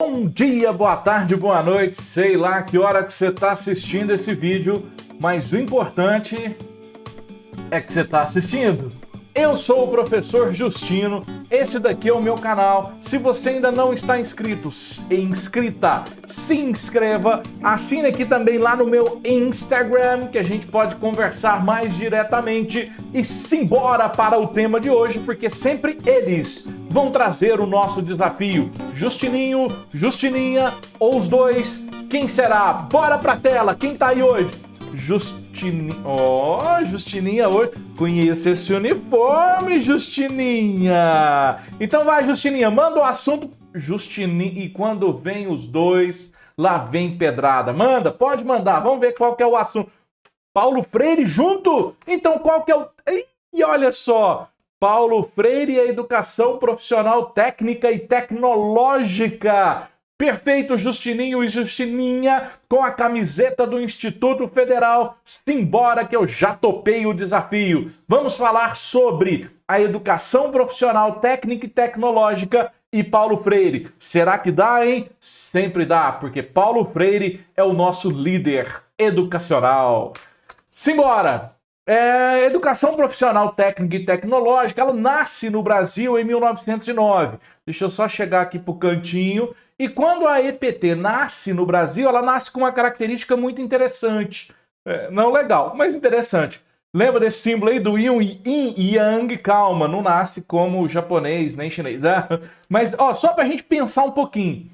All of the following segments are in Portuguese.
Bom dia, boa tarde, boa noite, sei lá que hora que você está assistindo esse vídeo, mas o importante é que você está assistindo. Eu sou o professor Justino, esse daqui é o meu canal. Se você ainda não está inscrita, se inscreva, assine aqui também lá no meu Instagram, que a gente pode conversar mais diretamente. E simbora para o tema de hoje, porque sempre eles vão trazer o nosso desafio. Justininho, Justininha ou os dois, quem será? Bora pra tela, quem tá aí hoje? Justininha, Justininha hoje, conheça esse uniforme, Justininha. Então vai, Justininha, manda o assunto, Justininha, e quando vem os dois, lá vem pedrada. Manda, pode mandar, vamos ver qual que é o assunto. Paulo Freire junto? Então qual que é o... E olha só, Paulo Freire e a educação profissional técnica e tecnológica. Perfeito, Justininho e Justininha, com a camiseta do Instituto Federal. Simbora que eu já topei o desafio. Vamos falar sobre a educação profissional técnica e tecnológica e Paulo Freire. Será que dá, hein? Sempre dá, porque Paulo Freire é o nosso líder educacional. Simbora! Educação profissional técnica e tecnológica, ela nasce no Brasil em 1909. Deixa eu só chegar aqui pro cantinho. E quando a EPT nasce no Brasil, ela nasce com uma característica muito interessante. Não legal, mas interessante. Lembra desse símbolo aí do Yin e Yang? Calma, não nasce como japonês, nem chinês. Mas, ó, só pra gente pensar um pouquinho.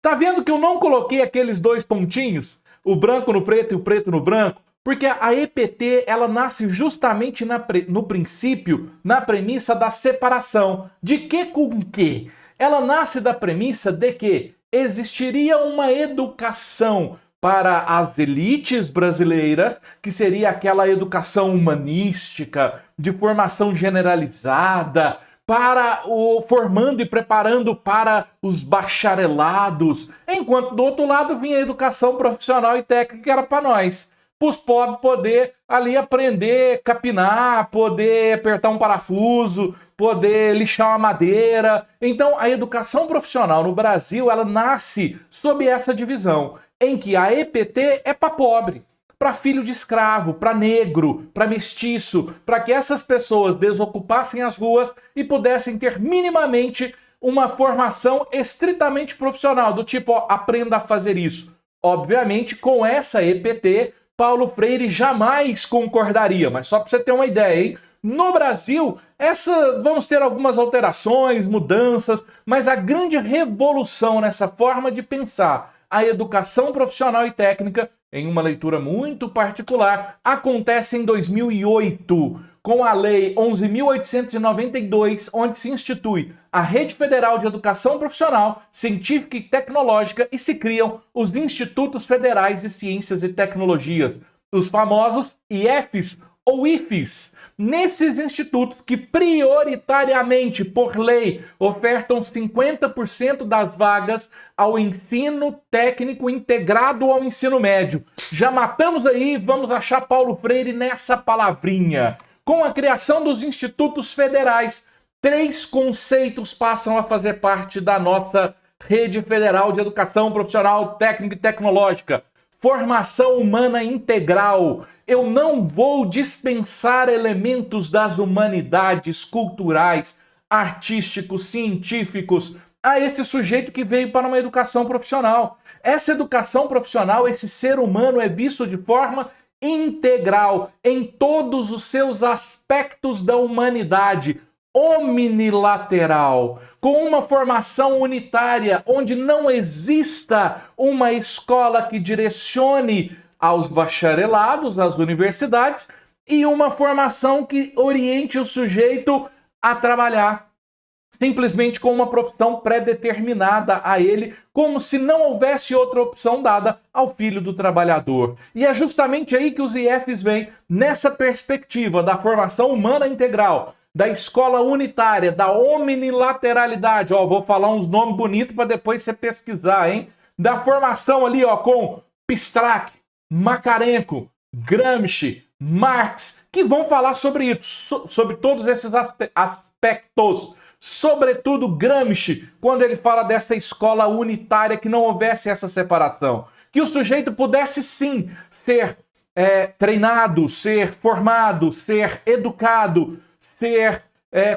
Tá vendo que eu não coloquei aqueles dois pontinhos? O branco no preto e o preto no branco? Porque a EPT, ela nasce justamente no princípio, na premissa da separação. De que com que? Ela nasce da premissa de que existiria uma educação para as elites brasileiras, que seria aquela educação humanística, de formação generalizada, formando e preparando para os bacharelados, enquanto do outro lado vinha a educação profissional e técnica, que era para nós. Para os pobres poder ali aprender, capinar, poder apertar um parafuso, poder lixar uma madeira. Então, a educação profissional no Brasil, ela nasce sob essa divisão, em que a EPT é para pobre, para filho de escravo, para negro, para mestiço, para que essas pessoas desocupassem as ruas e pudessem ter minimamente uma formação estritamente profissional, do tipo, ó, aprenda a fazer isso. Obviamente, com essa EPT, Paulo Freire jamais concordaria, mas só para você ter uma ideia, hein? No Brasil, vamos ter algumas alterações, mudanças, mas a grande revolução nessa forma de pensar a educação profissional e técnica, em uma leitura muito particular, acontece em 2008, com a Lei 11.892, onde se institui a Rede Federal de Educação Profissional, Científica e Tecnológica e se criam os Institutos Federais de Ciências e Tecnologias, os famosos IFES ou IFES. Nesses institutos que prioritariamente, por lei, ofertam 50% das vagas ao ensino técnico integrado ao ensino médio. Já matamos aí, vamos achar Paulo Freire nessa palavrinha. Com a criação dos institutos federais, 3 conceitos passam a fazer parte da nossa Rede Federal de Educação Profissional Técnica e Tecnológica. Formação humana integral. Eu não vou dispensar elementos das humanidades, culturais, artísticos, científicos a esse sujeito que veio para uma educação profissional. Essa educação profissional, esse ser humano é visto de forma integral em todos os seus aspectos da humanidade, omnilateral, com uma formação unitária, onde não exista uma escola que direcione aos bacharelados, às universidades, e uma formação que oriente o sujeito a trabalhar simplesmente com uma profissão pré-determinada a ele, como se não houvesse outra opção dada ao filho do trabalhador. E é justamente aí que os IFs vêm, nessa perspectiva da formação humana integral, da escola unitária, da omnilateralidade. Ó, vou falar uns nomes bonitos para depois você pesquisar, hein? Da formação ali, ó, com Pistrac, Makarenko, Gramsci, Marx, que vão falar sobre isso, sobre todos esses aspectos, sobretudo Gramsci, quando ele fala dessa escola unitária, que não houvesse essa separação. Que o sujeito pudesse sim ser treinado, ser formado, ser educado, ser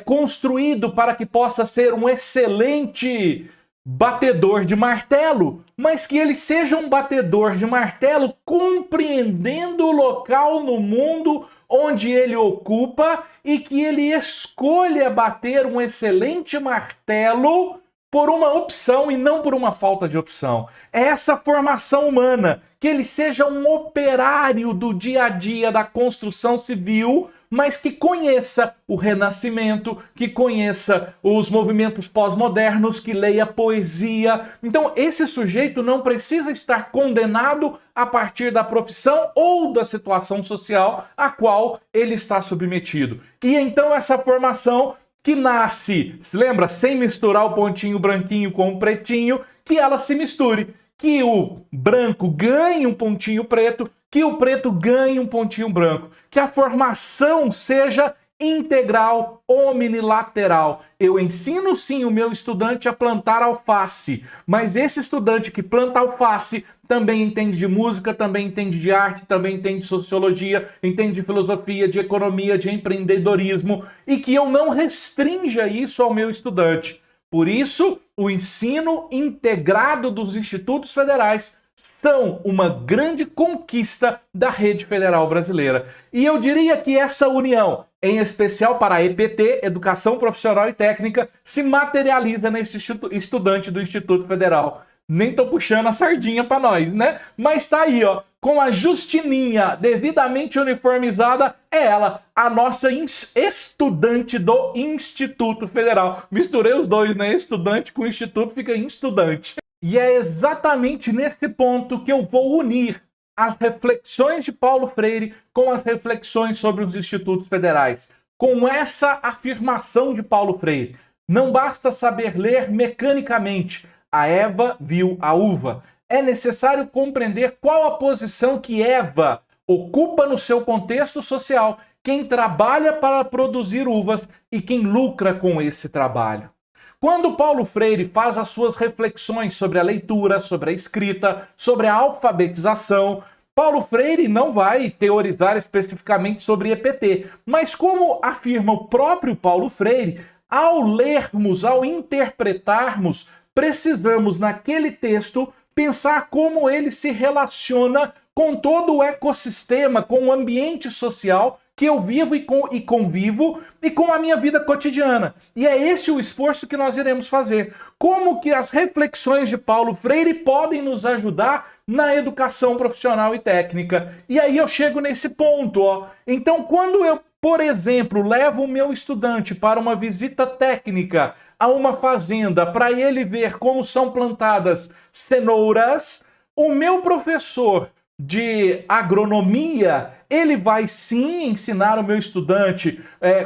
construído para que possa ser um excelente batedor de martelo, mas que ele seja um batedor de martelo compreendendo o local no mundo onde ele ocupa e que ele escolha bater um excelente martelo por uma opção e não por uma falta de opção. É essa formação humana, que ele seja um operário do dia a dia da construção civil, mas que conheça o Renascimento, que conheça os movimentos pós-modernos, que leia poesia. Então, esse sujeito não precisa estar condenado a partir da profissão ou da situação social a qual ele está submetido. E então essa formação que nasce, se lembra, sem misturar o pontinho branquinho com o pretinho, que ela se misture. Que o branco ganhe um pontinho preto, que o preto ganhe um pontinho branco. Que a formação seja integral, omnilateral. Eu ensino sim o meu estudante a plantar alface, mas esse estudante que planta alface também entende de música, também entende de arte, também entende de sociologia, entende de filosofia, de economia, de empreendedorismo, e que eu não restrinja isso ao meu estudante. Por isso, o ensino integrado dos institutos federais são uma grande conquista da rede federal brasileira. E eu diria que essa união, em especial para a EPT, Educação Profissional e Técnica, se materializa nesse estudante do Instituto Federal. Nem tô puxando a sardinha para nós, né? Mas tá aí, ó, com a Justininha devidamente uniformizada, é ela, a nossa estudante do Instituto Federal. Misturei os dois, né? Estudante com instituto fica estudante. E é exatamente nesse ponto que eu vou unir as reflexões de Paulo Freire com as reflexões sobre os institutos federais. Com essa afirmação de Paulo Freire, não basta saber ler mecanicamente. A Eva viu a uva. É necessário compreender qual a posição que Eva ocupa no seu contexto social, quem trabalha para produzir uvas e quem lucra com esse trabalho. Quando Paulo Freire faz as suas reflexões sobre a leitura, sobre a escrita, sobre a alfabetização, Paulo Freire não vai teorizar especificamente sobre EPT, mas como afirma o próprio Paulo Freire, ao lermos, ao interpretarmos, precisamos naquele texto pensar como ele se relaciona com todo o ecossistema, com o ambiente social que eu vivo e convivo e com a minha vida cotidiana. E é esse o esforço que nós iremos fazer. Como que as reflexões de Paulo Freire podem nos ajudar na educação profissional e técnica? E aí eu chego nesse ponto, ó. Então, quando eu, por exemplo, levo o meu estudante para uma visita técnica a uma fazenda para ele ver como são plantadas cenouras, o meu professor de agronomia, ele vai sim ensinar o meu estudante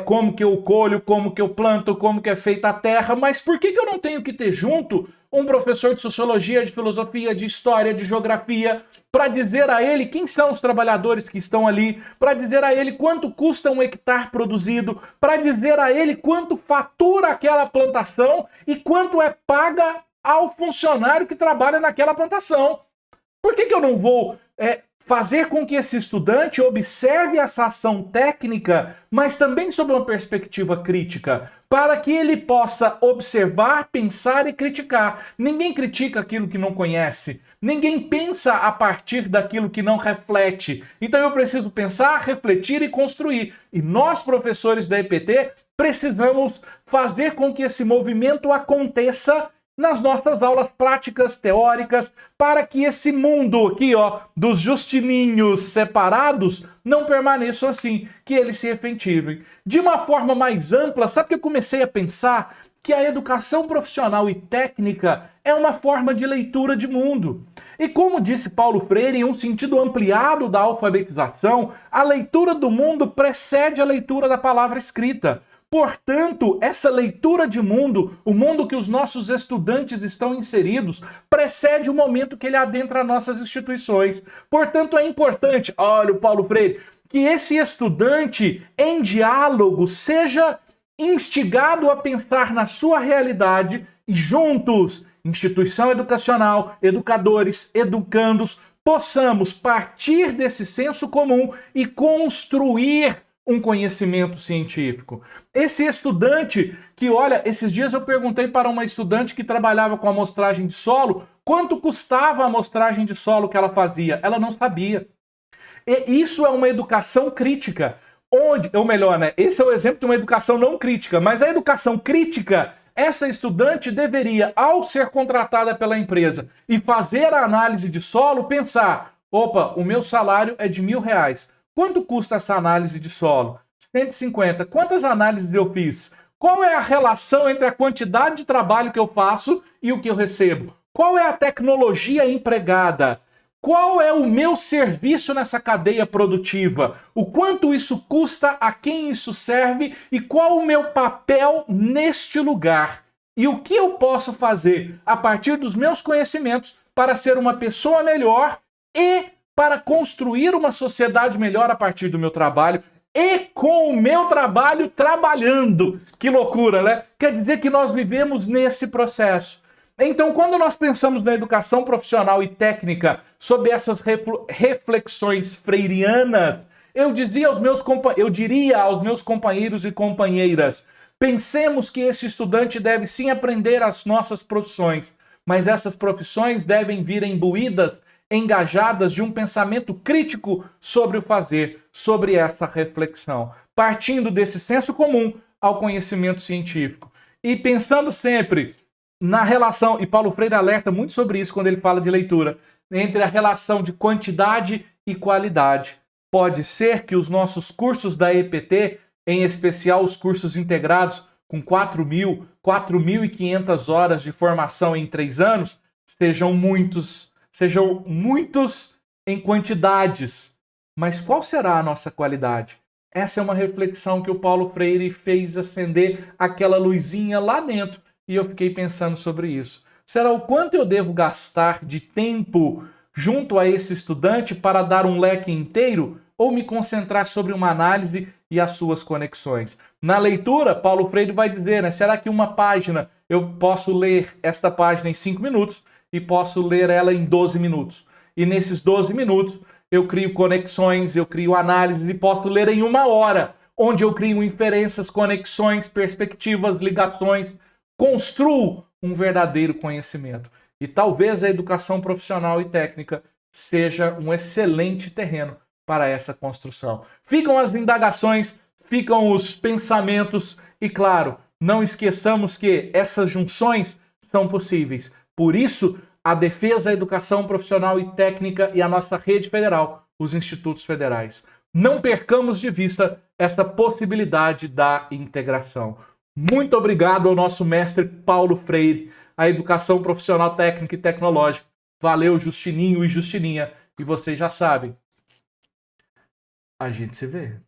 como que eu colho, como que eu planto, como que é feita a terra, mas por que eu não tenho que ter junto um professor de sociologia, de filosofia, de história, de geografia, para dizer a ele quem são os trabalhadores que estão ali, para dizer a ele quanto custa um hectare produzido, para dizer a ele quanto fatura aquela plantação e quanto é paga ao funcionário que trabalha naquela plantação? Por que eu não vou fazer com que esse estudante observe essa ação técnica, mas também sob uma perspectiva crítica, para que ele possa observar, pensar e criticar? Ninguém critica aquilo que não conhece, ninguém pensa a partir daquilo que não reflete. Então eu preciso pensar, refletir e construir. E nós, professores da EPT, precisamos fazer com que esse movimento aconteça nas nossas aulas práticas, teóricas, para que esse mundo aqui, ó, dos justininhos separados não permaneçam assim, que eles se efetivem. De uma forma mais ampla, sabe que eu comecei a pensar que a educação profissional e técnica é uma forma de leitura de mundo. E como disse Paulo Freire, em um sentido ampliado da alfabetização, a leitura do mundo precede a leitura da palavra escrita. Portanto, essa leitura de mundo, o mundo que os nossos estudantes estão inseridos, precede o momento que ele adentra nossas instituições. Portanto, é importante, olha o Paulo Freire, que esse estudante em diálogo seja instigado a pensar na sua realidade e juntos, instituição educacional, educadores, educandos, possamos partir desse senso comum e construir um conhecimento científico. Esse estudante que, olha, esses dias eu perguntei para uma estudante que trabalhava com amostragem de solo, quanto custava a amostragem de solo que ela fazia? Ela não sabia. E isso é uma educação crítica, ou melhor, né? Esse é o exemplo de uma educação não crítica, mas a educação crítica, essa estudante deveria, ao ser contratada pela empresa e fazer a análise de solo, pensar, opa, o meu salário é de R$1.000. Quanto custa essa análise de solo? 150. Quantas análises eu fiz? Qual é a relação entre a quantidade de trabalho que eu faço e o que eu recebo? Qual é a tecnologia empregada? Qual é o meu serviço nessa cadeia produtiva? O quanto isso custa, a quem isso serve e qual o meu papel neste lugar? E o que eu posso fazer a partir dos meus conhecimentos para ser uma pessoa melhor e para construir uma sociedade melhor a partir do meu trabalho e com o meu trabalho trabalhando. Que loucura, né? Quer dizer que nós vivemos nesse processo. Então, quando nós pensamos na educação profissional e técnica sobre essas reflexões freirianas, eu diria aos meus companheiros e companheiras, pensemos que esse estudante deve sim aprender as nossas profissões, mas essas profissões devem vir imbuídas, engajadas de um pensamento crítico sobre o fazer, sobre essa reflexão, partindo desse senso comum ao conhecimento científico. E pensando sempre na relação, e Paulo Freire alerta muito sobre isso quando ele fala de leitura, entre a relação de quantidade e qualidade. Pode ser que os nossos cursos da EPT, em especial os cursos integrados com 4.500 horas de formação em 3 anos, sejam muitos em quantidades. Mas qual será a nossa qualidade? Essa é uma reflexão que o Paulo Freire fez acender aquela luzinha lá dentro. E eu fiquei pensando sobre isso. Será o quanto eu devo gastar de tempo junto a esse estudante para dar um leque inteiro ou me concentrar sobre uma análise e as suas conexões? Na leitura, Paulo Freire vai dizer, né, será que uma página eu posso ler esta página em 5 minutos e posso ler ela em 12 minutos? E nesses 12 minutos eu crio conexões, eu crio análises e posso ler em 1 hora, onde eu crio inferências, conexões, perspectivas, ligações, construo um verdadeiro conhecimento. E talvez a educação profissional e técnica seja um excelente terreno para essa construção. Ficam as indagações, ficam os pensamentos e, claro, não esqueçamos que essas junções são possíveis. Por isso, a defesa da educação profissional e técnica e a nossa rede federal, os institutos federais. Não percamos de vista essa possibilidade da integração. Muito obrigado ao nosso mestre Paulo Freire, a educação profissional técnica e tecnológica. Valeu, Justininho e Justininha. E vocês já sabem, a gente se vê.